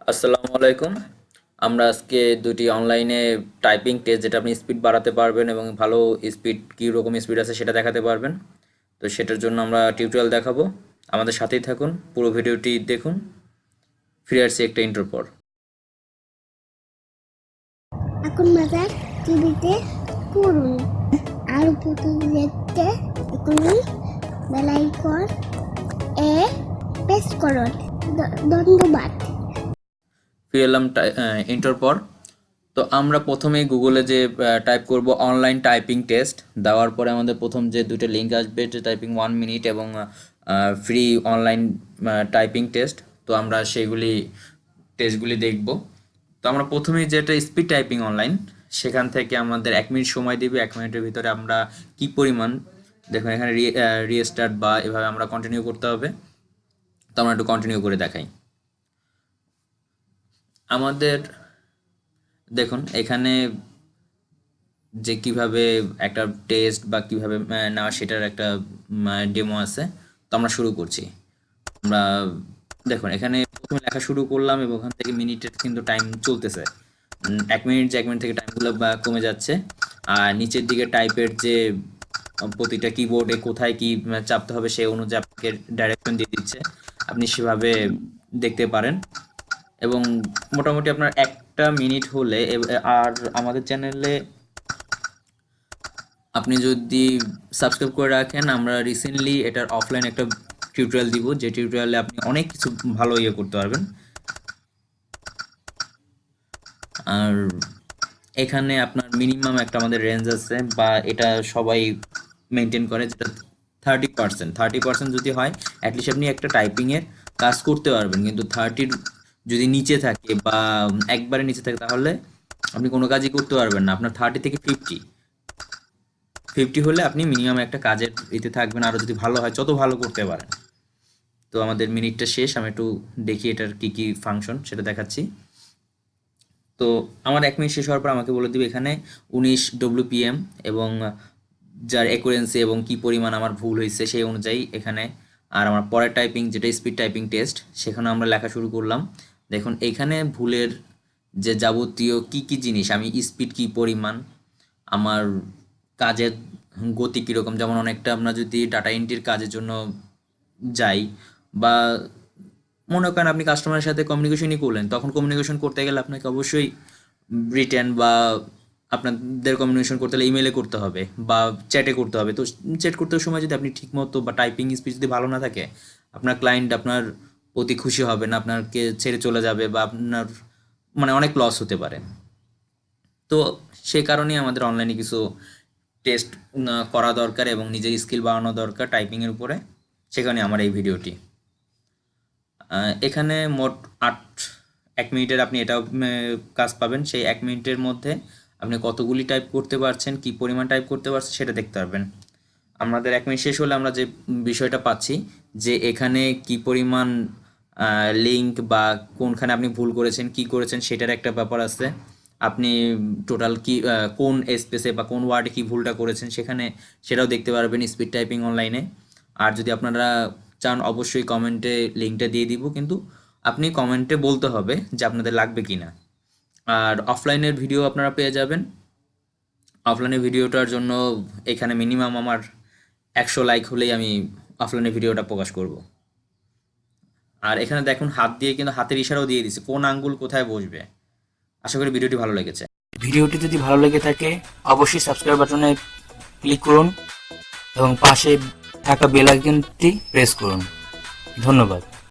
আসসালামু আলাইকুম। আমরা আজকে দুটি অনলাইনে টাইপিং টেস্ট যেটা আপনি স্পিড বাড়াতে পারবেন এবং ভালো স্পিড কী রকম স্পিড আছে সেটা দেখাতে পারবেন। তো সেটার জন্য আমরা টিউটোরিয়াল দেখাবো। আমাদের সাথেই থাকুন, পুরো ভিডিওটি দেখুন। ফিরে আসছি একটা ইন্টার পর। এখন বাজার টিভিতে পড়ুন আর প্রতিনিধিত্বে এখনই বেলাইকন প্রেস করুন। ধন্যবাদ। ফিরে এলাম ইন্টার পর। তো আমরা প্রথমেই গুগলে যে টাইপ করব অনলাইন টাইপিং টেস্ট, দেওয়ার পরে আমাদের প্রথম যে দুটো লিঙ্ক আসবে, যে টাইপিং 1 মিনিট এবং ফ্রি অনলাইন টাইপিং টেস্ট। তো আমরা সেইগুলি টেস্টগুলি দেখব। তো আমরা প্রথমেই যেটা স্পিড টাইপিং অনলাইন, সেখান থেকে আমাদের 1 মিনিট সময় দিবে। 1 মিনিটের ভিতরে আমরা কি পরিমাণ, দেখুন এখানে রিস্টার্ট বা এভাবে আমরা কন্টিনিউ করতে হবে। তো আমরা একটু কন্টিনিউ করে দেখাই। আমাদের দেখুন এখানে যে কিভাবে একটা টেস্ট বা কিভাবে নেওয়া সেটার একটা ডেমো আছে। তো আমরা শুরু করছি। আমরা দেখুন এখানে প্রথমে লেখা শুরু করলাম এবং ওখান থেকে মিনিটের কিন্তু টাইম চলতেছে। 1 মিনিট যে 1 মিনিট থেকে টাইমগুলো কমে যাচ্ছে। আর নিচের দিকে টাইপের যে প্রতিটা কিবোর্ডে কোথায় কি চাপতে হবে সেই অনুযায়ী আপনাকে ডাইরেকশন দিয়ে দিচ্ছে, আপনি সেভাবে দেখতে পারেন। এবং মোটামুটি আপনার 1 মিনিট হলে আর আমাদের চ্যানেলে আপনি যদি সাবস্ক্রাইব করে রাখেন, আমরা রিসেন্টলি এটার অফলাইন একটা টিউটোরিয়াল দিব, যে টিউটোরিয়ালে আপনি অনেক কিছু ভালো করতে পারবেন। আর এখানে আপনার মিনিমাম একটা আমাদের রেঞ্জ আছে, বা এটা সবাই মেনটেন করে, যেটা 30% যদি হয় অ্যাটলিস্ট আপনি একটা টাইপিংয়ের কাজ করতে পারবেন। কিন্তু 30 যদি নিচে থাকে বা একবারে নিচে থাকে তাহলে আপনি কোনো কাজই করতে পারবেন না। আপনার 30 থেকে 50 হলে আপনি মিনিমাম একটা কাজের এতে থাকবেন, আরও যদি ভালো হয় যত ভালো করতে পারেন। তো আমাদের মিনিটটা শেষ, আমি একটু দেখি এটার কি কি ফাংশন সেটা দেখাচ্ছি। তো আমার 1 মিনিট শেষ হওয়ার পর আমাকে বলে দিবে এখানে 19 WPM এবং যার অ্যাকুরেন্সি এবং কি পরিমাণ আমার ভুল হয়েছে সেই অনুযায়ী এখানে। আর আমার পরের টাইপিং যেটা স্পিড টাইপিং টেস্ট, সেখানে আমরা লেখা শুরু করলাম। দেখুন এইখানে ভুলের যে যাবতীয় কি কি জিনিস, আমি স্পিড কি পরিমাণ, আমার কাজের গতি কীরকম, যেমন অনেকটা আমরা যদি ডাটা এন্ট্রির কাজের জন্য যাই, বা মনে করেন আপনি কাস্টমারের সাথে কমিউনিকেশনই করলেন, তখন কমিউনিকেশন করতে গেলে আপনাকে অবশ্যই রিটেন বা আপনাদের কমিউনিকেশন করতে হলে ইমেলে করতে হবে বা চ্যাটে করতে হবে। তো চ্যাট করতে সময় যদি আপনি ঠিকমতো বা টাইপিং স্পিড যদি ভালো না থাকে, আপনার ক্লায়েন্ট আপনার প্রতি খুশি হবে না, আপনাকে ছেড়ে চলে যাবে বা আপনার অনেক লস হতে পারে। তো সেই কারণেই আমাদের অনলাইনে কিছু টেস্ট করা দরকার এবং নিজের স্কিল বাড়ানো দরকার টাইপিংয়ের উপরে। সেখানে আমার এই ভিডিওটি। এখানে মোট 1 মিনিটের আপনি এটাও কাজ পাবেন। সেই 1 মিনিটের মধ্যে আপনি কতগুলি টাইপ করতে পারছেন, কি পরিমাণ টাইপ করতে পারছেন সেটা দেখতে পারবেন। আমাদের 1 মিনিট শেষ হলে আমরা যে বিষয়টা পাচ্ছি, যে এখানে কি পরিমাণ লিঙ্ক বা কোনখানে আপনি ভুল করেছেন, কি করেছেন সেটার একটা ব্যাপার আছে। আপনি টোটাল কি কোন স্পেসে বা কোন ওয়ার্ডে কি ভুলটা করেছেন সেখানে সেটাও দেখতে পারবেন স্পিড টাইপিং অনলাইনে। আর যদি আপনারা চান অবশ্যই কমেন্টে লিঙ্কটা দিয়ে দিব, কিন্তু আপনি কমেন্টে বলতে হবে যে আপনাদের লাগবে কি না। আর অফলাইনের ভিডিও আপনারা পেয়ে যাবেন। অফলাইনের ভিডিওটার জন্য এখানে মিনিমাম আমার 100 লাইক হলেই আমি অফলাইনের ভিডিওটা প্রকাশ করব। আর এখানে দেখুন হাত দিয়ে কিন্তু হাতের ইশারাও দিয়ে দিচ্ছে কোন আঙ্গুল কোথায় বসবে। আশা করি ভিডিওটি ভালো লেগেছে। ভিডিওটি যদি ভালো লেগে থাকে অবশ্যই সাবস্ক্রাইব বাটনে ক্লিক করুন এবং পাশে থাকা বেল আইকনটি প্রেস করুন। ধন্যবাদ।